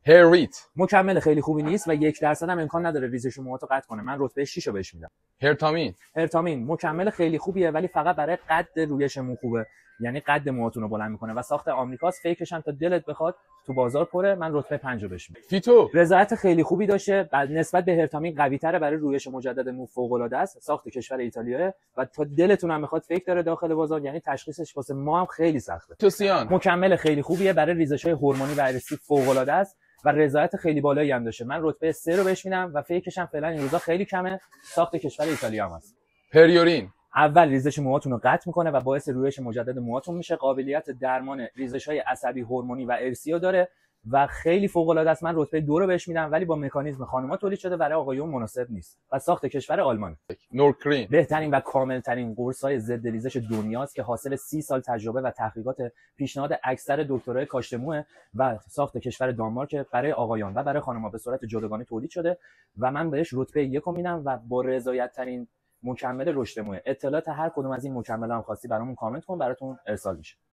هریت. مکمل خیلی خوبی نیست و 1% هم امکان نداره ریزش موهاتو قطع کنه. من رتبه 6 رو بهش میدم. هرتامین. هرتامین مکمل خیلی خوبیه ولی فقط برای قد رویش مو خوبه، یعنی قد موهاتون رو بلند میکنه و ساخت آمریکاست. فیکش هم تا دلت بخواد تو بازار پره. من رتبه 5 رو بهش میدم. فیتو. رضایت خیلی خوبی داشته، نسبت به هرتامین قوی‌تره، برای رویش مجدد مو فوق العاده است. ساخت کشور ایتالیاه و تا دلتون هم بخواد فیک داره داخل بازار، یعنی تشخیصش واسه ما هم خیلی سخته. توسیان. مکمل خیلی خوبیه، برای ریزش‌های هورمونی و ارسی فوق العاده است و رضایت خیلی بالایی هم داشته. من رتبه 3 رو بهش میدم و فیکش هم فعلا این روزا خیلی کمه. ساخت کشور ایتالیا هم است. پریورین. اول ریزش موهاتون رو قطع میکنه و باعث رویش مجدد موهاتون میشه. قابلیت درمان ریزش‌های عصبی، هورمونی و ارسی رو داره و خیلی فوق العاده است. من رتبه 2 رو بهش میدم ولی با مکانیزم خانم‌ها تولید شده، برای آقایون مناسب نیست و ساخت کشور آلمان. نورکرین. بهترین و کاملترین قرص‌های ضد ریزش دنیاست که حاصل 30 سال تجربه و تحقیقات پیشنهاد اکثر دکترای کاشت موه و ساخت کشور دانمارک برای آقایان و برای خانم‌ها به صورت جداگانه تولید شده و من بهش رتبه 1 رو میدم و با رضایت‌ترین مکمل رشد موه. اطلاعات هر کدوم از این مکمل‌ها هم خواستی برامون کامنت کن، براتون ارسال میشه.